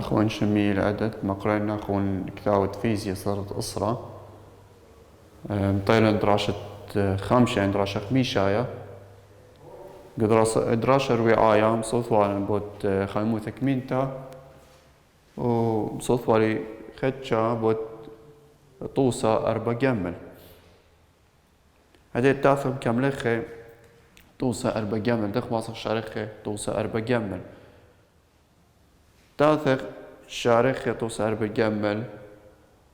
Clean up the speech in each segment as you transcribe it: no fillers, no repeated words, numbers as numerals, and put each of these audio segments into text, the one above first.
أخوان شمي العدد مقرأنا أخوان كتابة فيزياء صارت أسرة مطيلة دراشة خامشة دراشة خميشاية دراشة رواية مصوت والن بوت خيموثة كمينتا ومصوت والي خدشة بوت طوسة أربع جمل هذه التاثم كاملخة طوسة أربع جمل دخ ماصر شارخة طوسة أربع جمل تاثق شارخة طوسة أربع جمل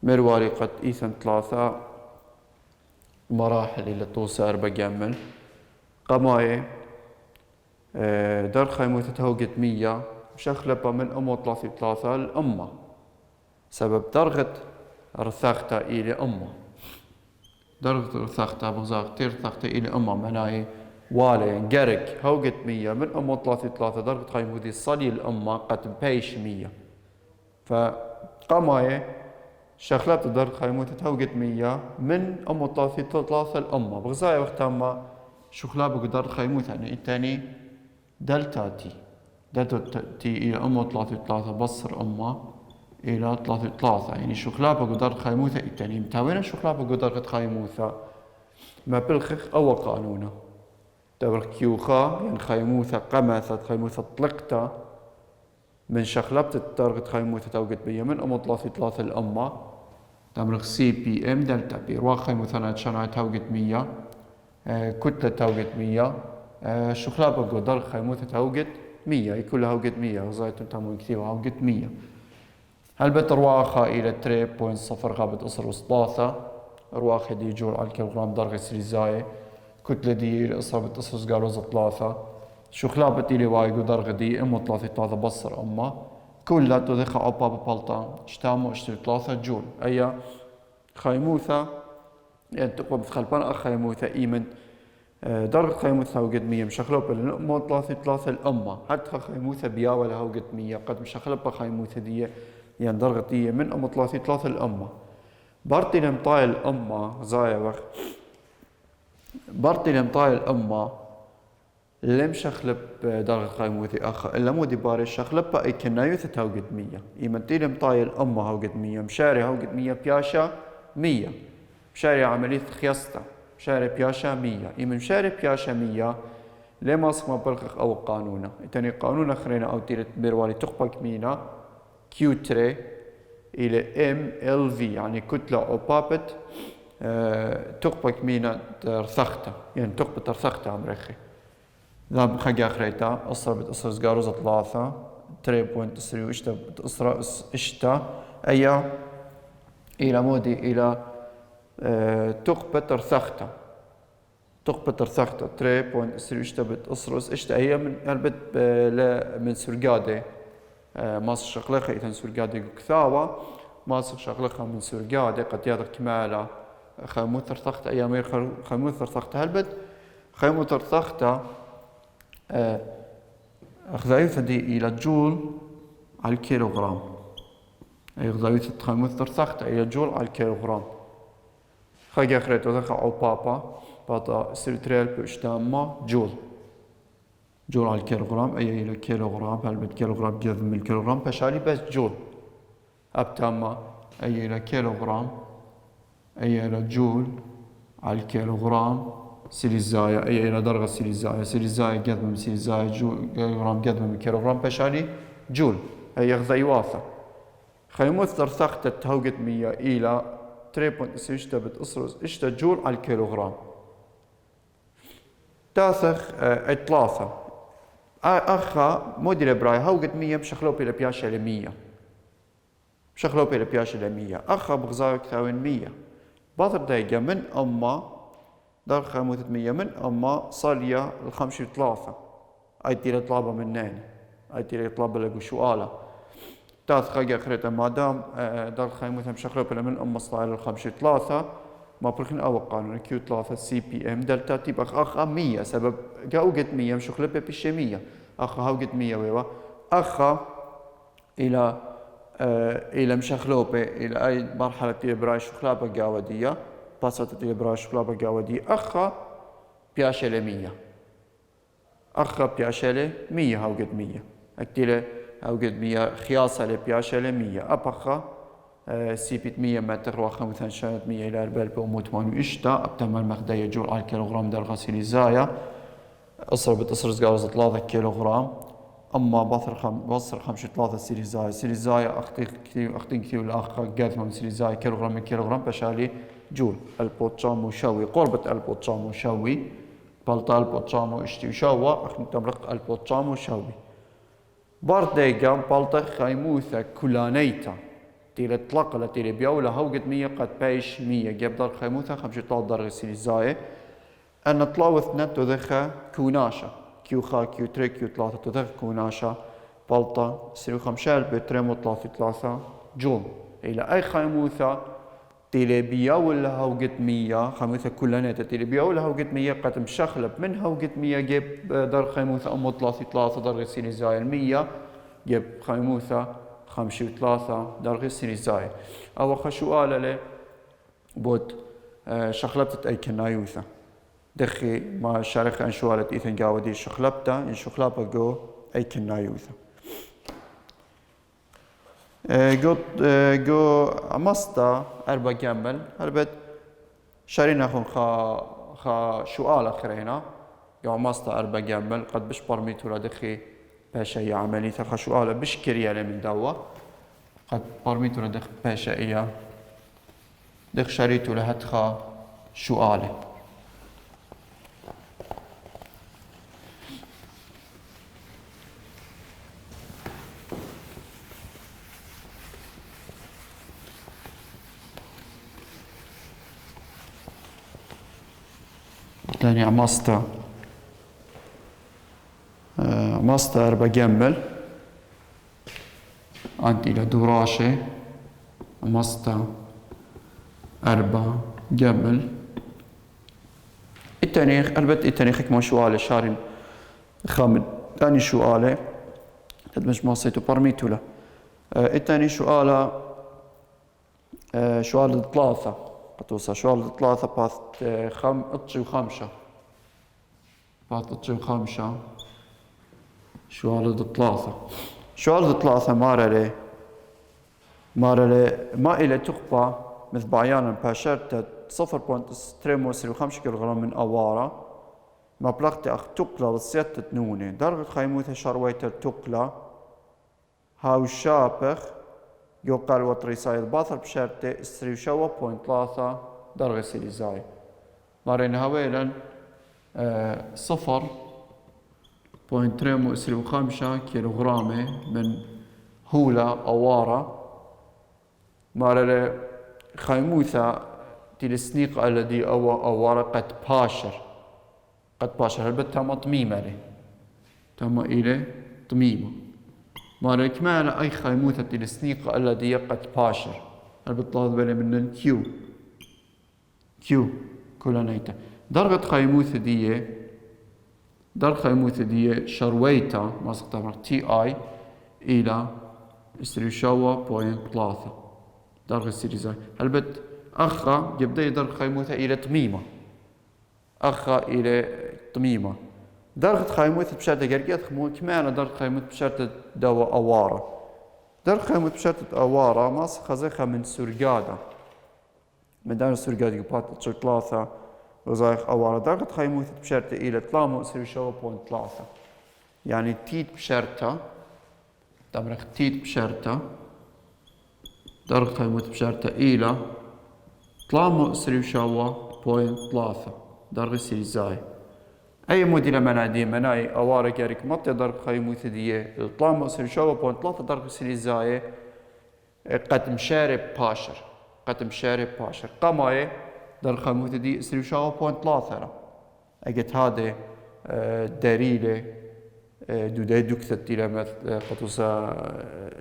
مرواري قد إيثن ثلاثة مراحل إلى طوسة أربع جمل قماية در خيموثة توقت 100 مشخلبة من أمو 3 الأمة سبب درغت رثاختها إلى أمة درغت رثاختها بغزاق ترثاختها إلى أمة معناها والي قرق هوقت 100 من أمو 3 درغت خيموثة صلي الأمة قد بيش 100 فقماية شخلبت در خيموثة توقت 100 من أمو 3 الأمة بغزايا وقتها ما شخلابك در خيموثة يعني التاني دلتا تي إلى أمه 3 بصر أمه إلى 3 يعني شخلابة قدر خيموثة التاني متاوين شخلابة قدر خيموثة ما بالخخ أو قانونه تبرك كيوخا يعني خيموثة قمثة خيموثة طلقتا من شخلبة الترغت خيموثة توقت بيا من أمه 3 الأمة تبرك سي بي ام دلتا بي روا خيموثة ناتشانا توقت 100 كتلة توقت 100 شخلابة قدر خيموثة توقت 100 كلها هوقت 100 غزايتون تامون كثير هوقت 100 هل رواخة إلى 3.0 غابت أصر وسطاثة رواخة دي جول على الكيلوغرام درجة سريزاية كتلة دي إصابة أصر سقالوزة 3 شخلابة إلي وايقو درجة دي أمو 3 بصر أما كلها تدخل أبا ببالطان اشتامو اشتري 3 جول أي خيموثة يعني تقوى بتخلبان خيموثة إيمن درجة خيموثة هوقت 100 مشخلوبة لنأمو 3 الأمة حتى خيموثة بياولة هوقت 100 قد مشخلوبة خيموثة دي يعني درجة دي من أمو 3 الأمة بارتي لمطاي الأمة زايا وقت بارتي لمطاي الأمة اللي مشخلب درجة خيموثة أخا إلا مو دي باري شخلبة أي كنايوثة هوقت 100 إيمنتي لمطاي الأمة هوقت 100 مشاري هوقت 100 بياشا 100 مشاري عملية خياستا مشاري بياشا 100 إيمن مشاري بياشا 100 ليه ما صخما بلغخ أو قانونا إتاني قانونا خرينا أو تيرت بيروالي تقبك مينا كيوتري إلى ام ال في يعني كتلة أو بابت تقبك مينا ترثخته يعني تقبت ترثخته عمرخي ذا خجا خريتا أصربت أصر زقاروزة 3 3.3 وإشتا بتأصر إشتا أيا إلى مودي إلى تقبت ترثخته تقبت ترثخته 3.3 إشتا بتأصر إشتا هي من هلبت من سرقادة ماس شغلخة إذا سرقادة كثاوة ماس شغلخة من سرقادة قد يادر كمالة خيموث ترثخته أيام خيموث ترثخته هلبت خيموث ترثخته غذايوثة دي إلى جول على الكيلوغرام أي غذايوثة خيموث ترثخته إلى جول على الكيلوغرام خاقي أخريت وذاقع أو باتا سيرتريال بإشتامة جول على الكيلوغرام أي إلى كيلوغرام هل كيلوغرام جذب من الكيلوغرام بشالي بس جول أبتاما أي إلى كيلوغرام أي إلى جول على الكيلوغرام سيليزايا أي إلى درجة سيليزايا جذب من سيليزايا جول كيلوغرام جذب من كيلوغرام بشالي جول هي غذا يواثة خيموث ترثخت التهوقت 100 إلى 3.6 بتأصرز إشتا جول على الكيلوغرام تاثخ إطلاثة أخا موديل براي هوقت 100 بشخلوب إلى بياشة ل100 بشخلوب إلى بياشة ل100 أخا بغزاوي كثاوين 100 باطر دايقة من أما دار خيموثة 100 من أما صالية الخمشة 3 أي تيري طلابة من نين أي تيري طلابة لقو شوالة تاث خاقة أخريتا مادام دار خيموثة بشخلوب إلى من أما صالية الخمشة 3 ما برخن أو قانون كيو 3 سي بي ام دلتا تيب أخا 100 سبب قد 100 مشخلبة بيشي 100 أخا هاوقت 100 ويوا أخا إلى مشخلوبة إلى أي مرحلة تيلي براي شخلابة قاودية باسات تيلي براي شخلابة قاودية أخا بياشة ل100 أخا بياشة ل100 هاوقت 100 أكتيلي أو قد مية خياصة لبياشة لمية أبخة سيبت 100 متر واخا مثلا شانت 100 إلى 408 إشتا أبتمر مخدية جول على كيلوغرام در غسيل زايا أصر بتصرز قاوز 3 كيلوغرام أما بصر 3 سيري زايا أختين كثير الأخ قاث من سيري زايا كيلوغرام من كيلوغرام بشالي جول البوتشامو شوي قربة البوتشامو شوي بلطا البوتشامو اشتي شوا أخن تمرق البوتشامو شوي بارديقا بلطا خيموثة كلانيتا تيري تلقى تيري بيولا هوقت 100 قد بايش 100 جاب دار خيموثة 5 درجة سيليزاية أن طلاوث نتو ذخا كوناشا كيو خا كيو تري كيو 3 تذخ كوناشا بلطا سيرو 5 بتريمو 3 جول إلى أي خيموثة تيري بيولا هوقت 100 خيموثة كلانيتا تيري بيولا هوقت 100 قد مشخلب من هوقت 100 جاب دار خيموثة أمو 3 درجة سيليزاية 100 جاب خيموثة 5 درجة سيليزاية أو خشو آلة بود شخلبت أي كنايوثة دخي ما شارخ أن شوالة إيثن قاودي شخلبتا إن شخلبة جو أي كنايوثة جو عمستا أربع جمل هربت شارينا خون خا شو آلة خرينا جو عمستا أربع جمل قد بش برميتو لدخي باشا عملي ثقة شو آلة بش كريالة من دوا قد برميتو لدخ باشا إياه دخ شريتو لهتخا شو آلة تاني عمستا أربع جمل عندي لدوراشة عمستا 4 جمل التاريخ البت التاريخ كما شوالة شارين خامد تاني شوالة تدمج ما صيتو برميتو له التاني شوالة 3 قطوسة شوالة 3 باث 5 باث 5 شوالة 3 مارلي ما إلى تقبى مثل بعيانا باشرت 0.3 كيلوغرام من أوارا ما بلغت أخ تقلى للسيادة تنوني درجة خيموثة شرويت التقلى هاو شابخ يقال وطريساي الباثر بشرت 3.3 درجة سيليزاي مارين هاويلا 0.3 كيلوغرام من هولا أوارا مارلي خيموثة تلسنيق الذي أوارا قد باشر هل تم طميمة له تم إلى طميمة مارلي كمان أي خيموثة تلسنيق الذي قد باشر هل بطلب بالي من كيو كلانيتا درجة خيموثة دي شرويتا ما سقطمر تي اي إلى 3.3 درجة سيريزاي هلبت أخا يبدأ درجة خيموثة إلى طميمة درجة خيموثة بشرطة جرقيت كمان درجة خيموثة بشرطة دوا أوارا درجة خيموثة بشرطة أوارا ما سخزخها من سرقادة من دار السرقادة قبات 3 وزايخ أوارا درجة خيموثة بشرطة إلى 3.3 يعني تيت بشرطة تمرخ تيت بشرطة درجة خيموثة بشرطة إلى 3.3 درجة سيليزاي أي موديل مناي أوارا كارك مطي درجة خيموثة دي 3.3 درجة سيليزاي قد مشارب باشر قماي درجة خيموثة دي 3.3 أجت هذا دليل دودي دكتة إلى مثل قطوسة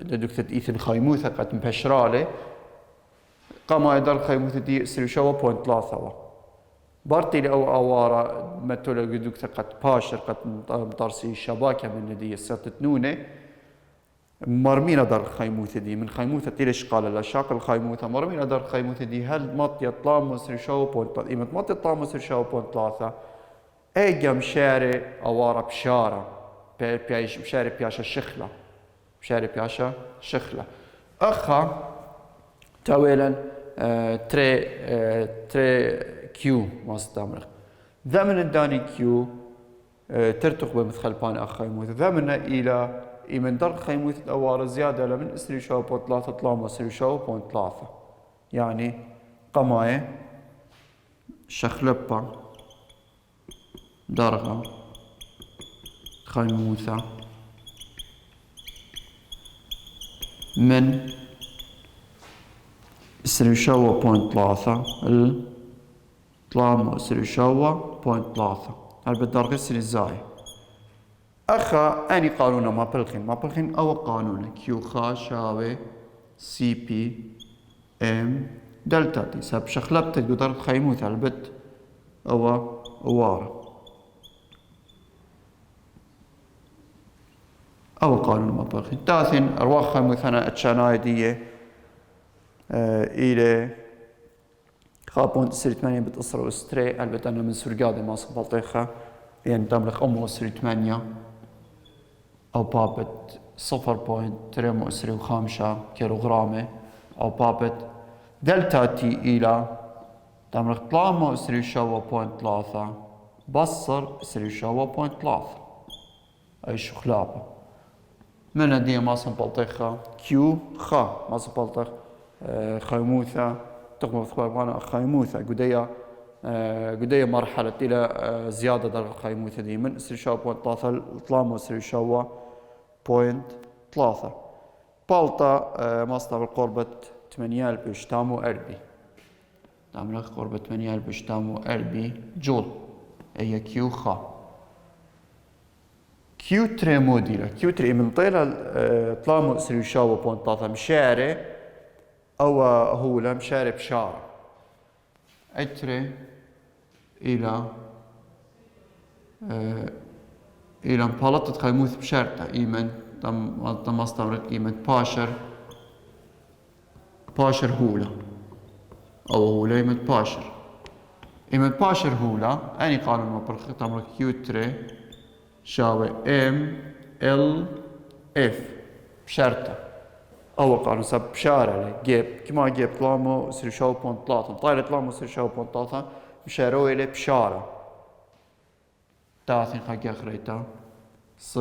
دكتة إيثن خيموثة قد مبشرالي قام درجة خيموثة دي 3.3 بارتي لأو أوارا متولا دكتة قد باشر قد مطرسي شباكة من دي الساتة نونة مرمينا درجة خيموثة دي من خيموثة تيلش قال لا شاكل خيموثة مرمينا درجة خيموثة دي هل مطي طلام 3.3 إيمت مطي طلام 3.3 أي جم شارع أوارا بشارة بشارع بياشة شخلة بشاري بياشا شخلة أخا تاويلا تري كيو ماستمر ذمن الداني كيو ترتق بمثل بان أخيموت ذمن إلى من درق خيموت الأوار زيادة لمن إسري شاو بون 3 طلام إسري شاو بون 3 يعني قماية شخلبا درغة خيموثة من إسري شاو بون 3 طلام إسري شاو بون 3 هل بالدرجة إسري زاي أخا أني قانونا ما بلخين أو قانونا كيو خا شاوي سي بي ام دلتا تي سب شخلبتك بدرجة خيموث البت أو أوارا أو قانون ما بلخين تاثين أرواح خيموثنا أتشاناي دية إلى خابون تسري 8 بتصر وستري البت أنا من سرقادة ما صبلطيخة يعني تملك أمو سري 8 أو بابت 0.3 كيلوغرام أو بابت دلتا تي إلى تملك طلامو سري شوا بوينت 3 بصر سري شوا بوينت 3 أي شخلابة من هدية ما صبلطيخة كيو خا ما صبلطيخ خيموثة تقوم بثقوبانا خيموثة قدية مرحلة إلى زيادة درجة خيموثة دي من سري شوا بوينت 3 طلامو سري شوا بوينت 3 بالطا مصدر قربة 8000 تامو أربي تعمل قربة 8000 تامو أربي جول هي كيو خا كيو تري موديلا كيو تري من طيلة طلامو سري شوا بوينت 3 مشاري أو هو لا مشاري بشارة أتري إلى مبالطة خيموث بشارتا إيمن تم استمرت إيمن باشر هولا أو هولا إيمن باشر هولا أني قانون ما برخ تمرك كيوتري شاوي ام ال اف بشارتا أو قانون سب بشارة جيب كما جيب طلامو سري شاو بون 3 طايلة طلامو سري شاو بون 3 مشاروي إلي بشارة تاثين خاقي خريتا 0.3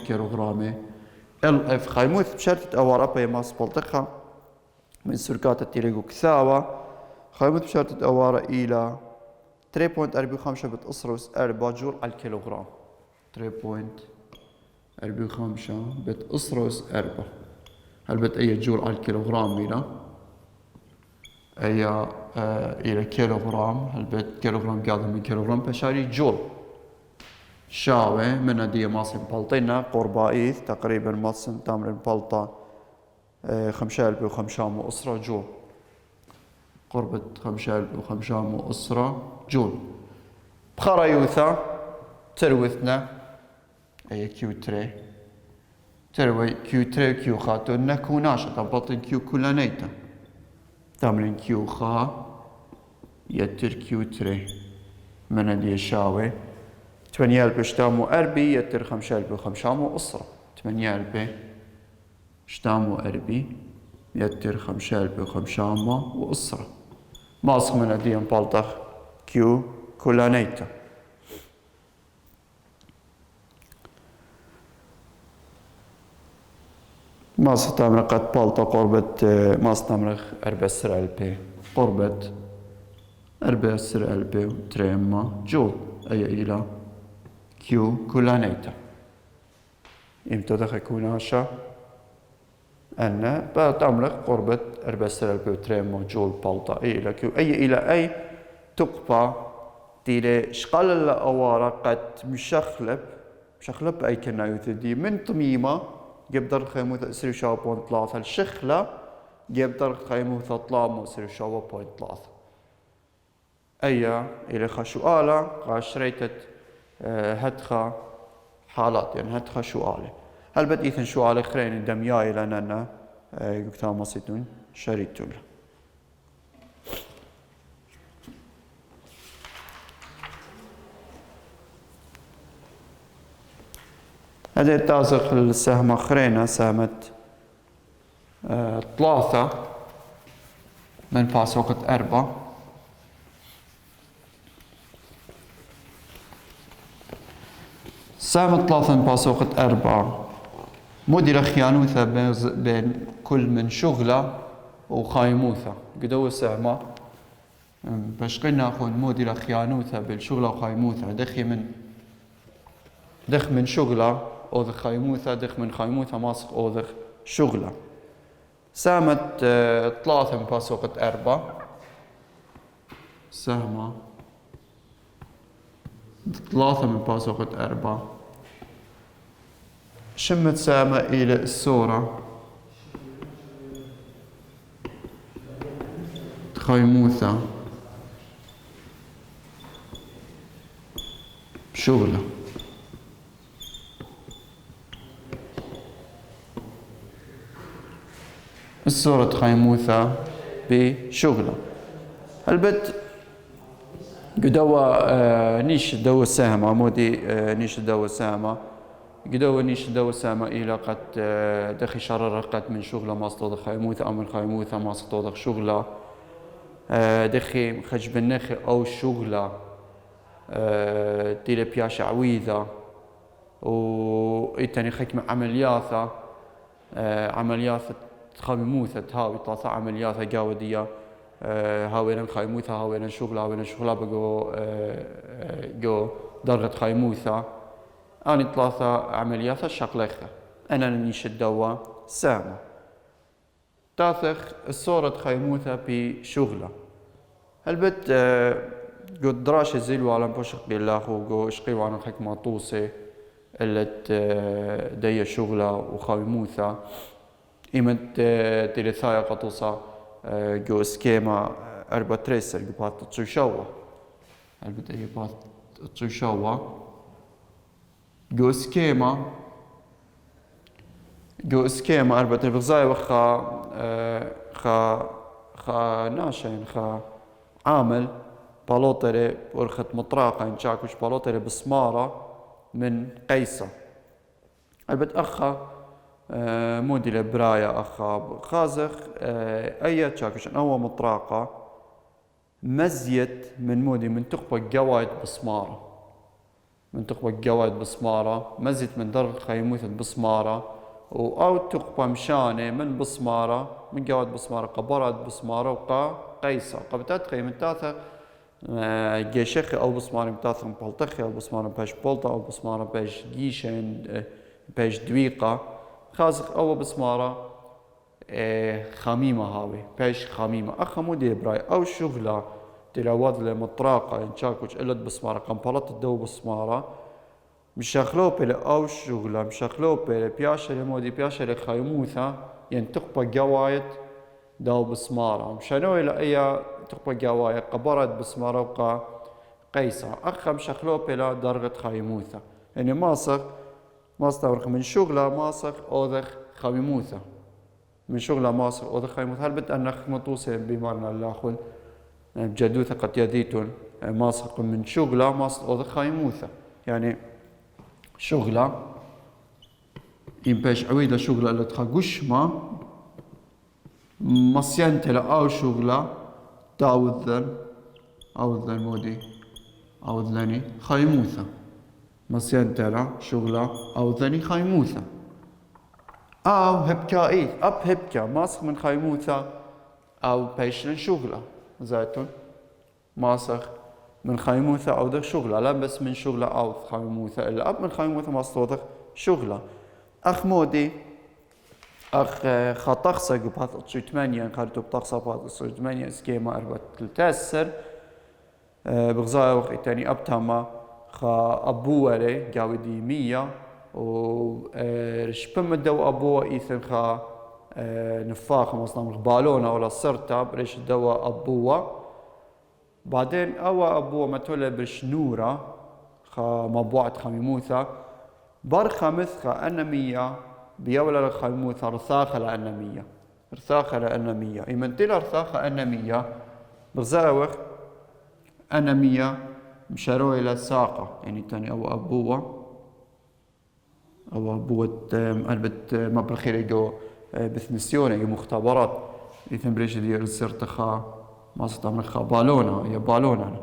كيلوغرام ال اف خيموث بشرطة أوار أبا يماس بلطقها من سركات التيريغو كثاوة خيموث بشرطة أوار إلى 3.45 بتأصروس 4 جول على الكيلوغرام 3.45 بتأصروس 4 هل بت أي جول على الكيلوغرام إلى أي إلى كيلوغرام هل بت كيلوغرام قاعدة من كيلوغرام بشاري جول شاوي من هدية ماصن بلطينا قربائيث تقريبا ماصن تامرين بلطة 5500 أسرة جول قربة 5500 أسرة جول بخرايوثا تروثنا أي كيو تري تروي كيو تري كيو خاتو نكو ناشطة بلطين كيو كلانيتا تامرين كيو خا يتر كيو تري من هدية شاوي 8000 تامو أربي يتر 5500 أسرة 8000 تامو أربي يتر 5500 أسرة ماسخ من أديم بالطخ كيو كولانيتا ماسخ تامر قد بالطا قربة ماسخ تامر 4000 قربة 4000 تريما جول أي إلى كيو كولانيتا إمتى دخل كوناشا أن بتملك قربة 4000 تريما جول بالطا أي إلى كيو أي إلى أي تقبى تيلي شقل الأوارا قد مشخلب أي كنا يثدي من طميمة يقدر خيمو تأسري شابون 3 الشخلة يقدر خيمو تطلام أسري شابون 3 أي إلى خشوالة قاشريتت هدخة حالات يعني هدخة شوالة هل بديثن شوالة خرين دمياي لأننا يقتام مصيتون شريتون هذا تازق السهم خرينا سامت 3 من باس وقت 4 سهم 3 من باس وقت 4 مدير خيانوثة بين كل من شغلة وخايموثة قدو سهمة باش قلنا ناخذ مدير خيانوثة بالشغلة وخايموثة دخ من شغلة أوذ خايموثة دخ من خايموثة ماسق أوذ شغلة سامت 3 من باس وقت 4 سهمة 3 من باس وقت 4 شمت سامة إلى الصورة خيموثة شغلة الصورة خيموثة بشغلة البت قدوة نيش دو سامة عمودي نيش دو سامة قدوة نيش دو سامة إلى قد دخي شرر قد من شغلة ما صدق خيموثة أو من خيموثة ما صدق شغلة دخي خج بالنخي أو شغلة تيلي بياش عويذة وإتاني حكم عملياثة عملياثة خيموثة تهاوي طاثة عملياثة جاودية هاوينا خيموثة هاوينا شغلة بقو درجة خيموثة أنا 3 عمليات الشقلخة أنا نيش الدوا سامة تاثخ الصورة خيموثة بشغلة البت قد دراش زيلو على بوشق بالله وقو اشقي وانا حكمة طوسي اللت دي شغلة وخيموثة إيمت تلثايا قطوسة قو اسكيما 4 قو بات تشوشوا البت اي بات تشوشوا جو اسكيما 4 بغزاي وخا ناشين خا عامل بالوتري ورخت مطراقة انشاكوش بالوتري بسمارة من قيصة البت أخا مودي لبرايا أخا خازخ أي تشاكوش أو مطراقة مزيت من مودي من تقبى جوايد بسمارة من تقبى جوايد بسمارة مزيت من درج خيموثة بسمارة أو تقبى مشانة من بسمارة من جوايد بسمارة قبرت بسمارة وقا قيصة قبتات خيمتاثة جيشخي أو بسمارة متاثة مبلطخي أو بسمارة باش بولطة أو بسمارة باش جيشين باش دويقة خازق أو بسمارة خميمة هاوي باش خميمة أخا مودي براي أو شغلة تلاواد لمطراقة انشاكوش إلت بسمارة قنبلت الدو بسمارة مشاخلو بلا أو شغلة مشاخلو بلا بياشة لمودي بياشة لخيموثة يعني تقبى جوايد داو بسمارة مشانو إلى أي تقبى جوايد قبرت بسمارة وقا قيصة أخا مشاخلو بلا درجة خيموثة يعني ماصق من شغلة ماصق أوذخ خيموثة من شغلة ماصق أوذخ خيموثة هل بد أن مطوسة بمعنى اللاخل جدوثة قد يديتون ماصق من شغلة ماصق أوذخ خيموثة يعني شغلة ينباش عويدة شغلة اللي تخاقوش ما مصيانتلا أو شغلة تاوذن مودي أوذلني خيموثة مصيانتلا شغلة أوذني خيموثة أو هبكائي هبكا ماسخ من خيموثة أو بيشلن شغلة زيتون ماسخ من خيموثة أو ذا شغلة لا بس من شغلة أو خيموثة إلا أب من خيموثة ماسخ شغلة أخ مودي أخ خطخسة قبات 8 خارتو بطخسة بات 8 سكيما 4 تلتاسر بغزايا وقت تاني أبتما خا أبوالي جاودي 100 ورشبم الدو أبوه إيثن خا نفاخ مصنع بالونة ولا سرطة بريش الدو أبوه بعدين أبوه متولى برشنورة خا مبوعة خميموثة برخة مثخة أنمية بيولا الخيموثة رثاخة لأنمية يمنتلا رثاخة أنمية بغزاوخ أنمية مشاروي إلى ساقة يعني تاني أو أبوة أو بوت ألبت مبر خيريجو بثنسيونة مختبرات إذن بريش دي رسرتخا ما ستعمل بالونة هي بالونة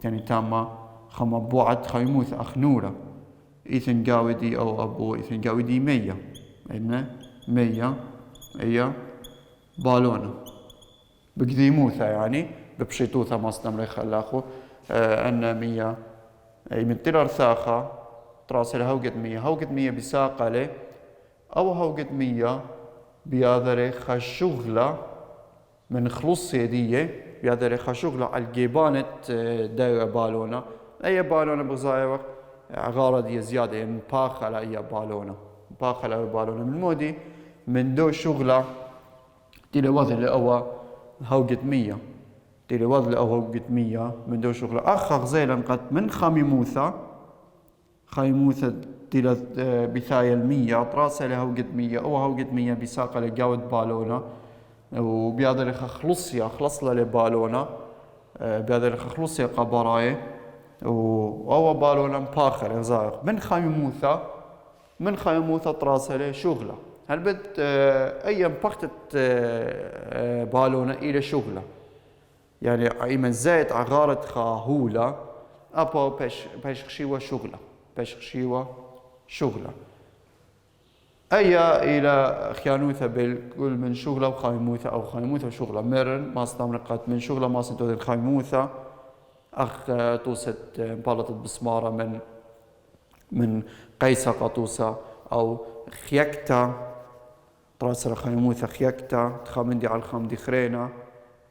يعني تاما خما بوعد خيموث أخنورة إذن قاودي أو أبو إذن قاودي 100 إن 100 هي بالونة بقديموثة يعني ببشيتوثة ما ستعمل خلاخو أن 100 أي من تلار ثاخة تراسل هوقت 100 هوقت 100 بساقلة أو هوقت 100 بيادري خشغلة من خلص يدية بيادري خشغلة على الجيبانة دايرة بالونة أي بالونة بغزايا عغارة دي زيادة يعني باخة على أي بالونة باخة على أي بالونة من مودي من دو شغلة تيلي وضع أو هوقت 100 تيلي وضع أو هوقت 100 من دو شغلة أخ غزيلا قد من خيموثة تيلي بثايا 100 تراسل هوقت 100 أو هوقت 100 بساقة لجاود بالونة وبيادر خلصيا خلص له بالونه بيادر خلصيا قبراي او بالونه باخر زايق من خيموثه تراسله شغله هل بد اي بختت بالونه الى شغله يعني ايمن زايد عغاره خاهوله ابو باش خشيوه شغله أي إلى خيانوثة بالكل من شغلة وخيموثة أو خيموثة وشغلة مرن ما استمرقت من شغلة ما سنتوذ الخيموثة أخ توست مبالطة بسمارة من قيسة قطوسة أو خيكتا ترسل خيموثة خيكتا تخامندي على الخامدي خرينة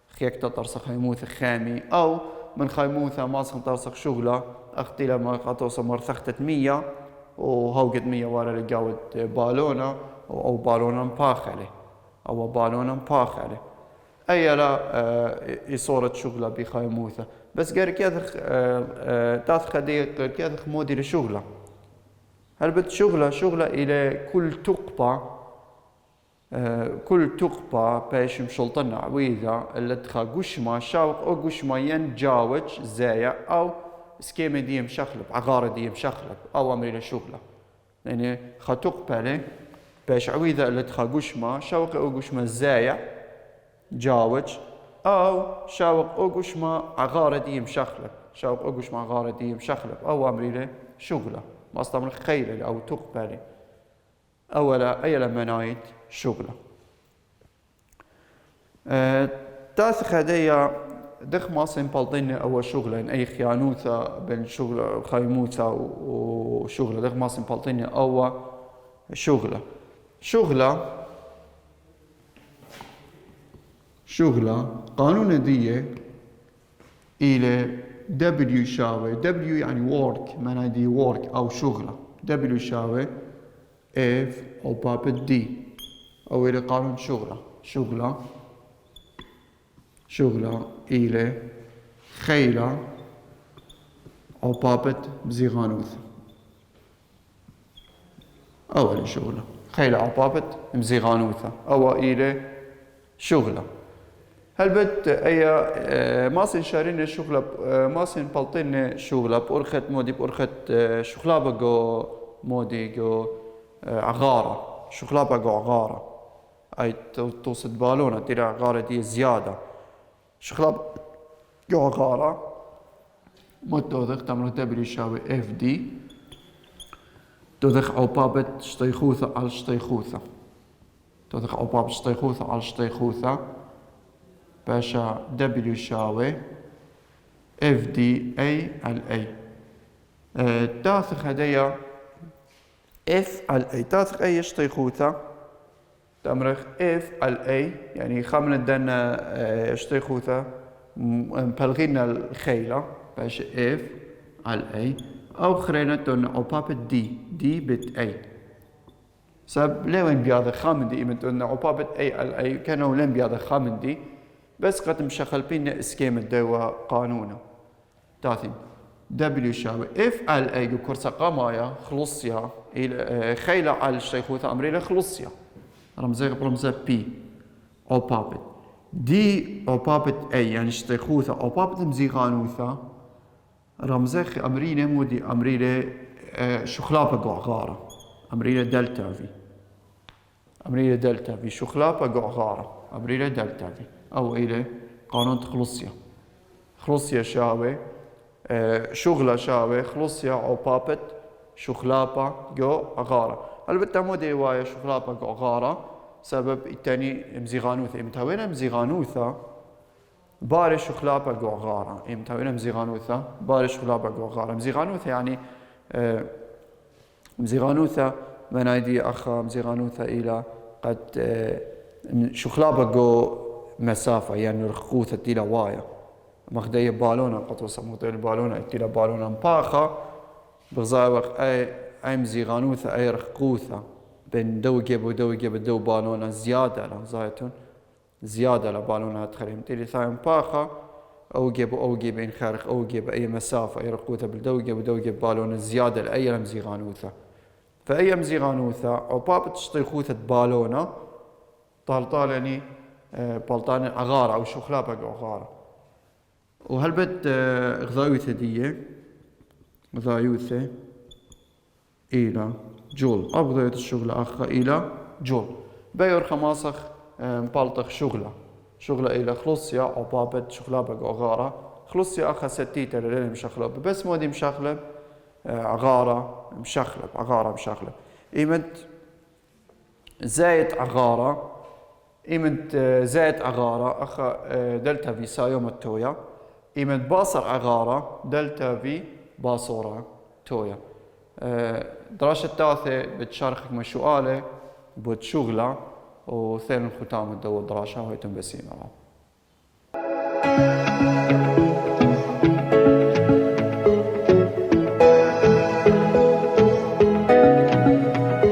خيكتا ترسل خيموثة خامي أو من خيموثة ما سنت ترسل شغلة أختي لما قطوسة مرثختة 100 وهوقت 100 ولا لقاود بالونة أو بالونة مباخلة أو بالونة مباخلة أي لا يصورة شغلة بخيموثة بس قال كياثخ تاثخ دي كياثخ مودي لشغلة هل بد شغلة إلى كل تقبة باش مشلطنا عويذة اللي تخا قشمة شاوق أو قشمة ينجاوج زايا أو سكيمة دي مشخلب عغارة دي مشخلب أو أمري لشغلة يعني خطوق بالي باش عويذة اللي تخا قشمة شاوق أو قشمة زايا جاوج أو شاوق أو قشمة عغارة دي مشخلب شاوق أو قشمة عغارة دي مشخلب أو أمري لشغلة ما أصلا خيلة أو تقبالي أولا أي لمنايت شغلة تاثخ هدية دخ ما سنبالطين أول شغلة إن أي خيانوثة بين شغلة خيموثة وشغلة دخ ما سنبالطين أول شغلة قانون دي إلى W يساوي W يعني work معناه دي work أو شغلة W يساوي F أو بابت D أو إلى قانون شغلة إلى خيلة أو بابت مزيغانوث أول شغلة خيلة أو بابت مزيغانوثة أو إلى شغلة هل بد أي ما سنشارين شغلة ما سنبلطين شغلة بأرخت مودي بأرخت شغلة بقو مودي قو عغارة شغلة بقو عغارة أي توصد بالونة ترى عغارة دي زيادة شغلة بقو عغارة متوذخ تمر تبري يساوي اف دي توذخ أو بابت شتيخوثة على شتيخوثة توذخ أو بابت شتيخوثة على شتيخوثة باشا W يساوي اف دي اي على اي تاثخ هدية اف على اي تاثخ اي شتيخوثة تمرخ اف على اي يعني خامنة دانا شتيخوثة مبلغينا الخيلة باشا اف على اي او خرينا تونا او بابت دي بت اي سب لين بياض خامن دي إمتنا او بابت اي على اي كانوا لين بياض خامن دي بس قد مشغل بينا اسكيم الدوا قانونه تاثم W يساوي اف على اي كورسا قمايا خلصيا خيلة على الشيخوثة امريلا خلصيا رمزة بي او بابت دي او بابت اي يعني الشيخوثة او بابت مزيغانوثة رمزة امرينا مودي امريلا شخلابة قعغارة أمريلا دلتا في أمريلا دلتا في شخلابة قعغارة أمريلا دلتا في أو إلى قانون خلصية خلصية شاوي شغلة شاوي خلصية أو بابت شخلابة قعغارة البته مو دي وايا شخلابة قعغارة سبب التاني مزيغانوثة امتى مزيغانوثة باري شخلابة قعغارة امتى مزيغانوثة باري شخلابة قعغارة مزيغانوثة يعني مزيغانوثة منايدي أخا مزيغانوثة إلى قد شخلابة قو مسافة يعني رخوثة إلى وايا مخدية بالونة قد وصل مخدية بالونة إلى بالونة مباخة بغزاي وقت أي مزيغانوثة أي رخوثة بين دوجب ودوجب دو بالونة زيادة لغزايتون زيادة لبالونة تخريم تيلي ثايم باخة أوجب إن خارق أوجب أي مسافة أي رخوثة بالدوجب ودوجب بالونة زيادة لأي مزيغانوثة فأي مزيغانوثة أو باب تشطي خوثة بالونة طال يعني بلطان أغارة أو شخلابة أغارة وهل بد غذايوثة دي غذايوثة إلى جول أو غذايوثة الشغلة أخا إلى جول بيور خماسخ مبالطخ شغلة إلى خلصية أو بابت شخلابة أغارة خلصية أخا ستيتة للين مشخلب بس مودي مشخلب عغارة مشخلب إيمت زايد عغارة إيمت زايد عغارة أخا دلتا في سايوم التويا إيمت باصر عغارة دلتا في باصورة تويا دراسة التاثة بتشاركك مشوالة بتشغلة وثاني الختام الدو دراسة وهيتم بسيمة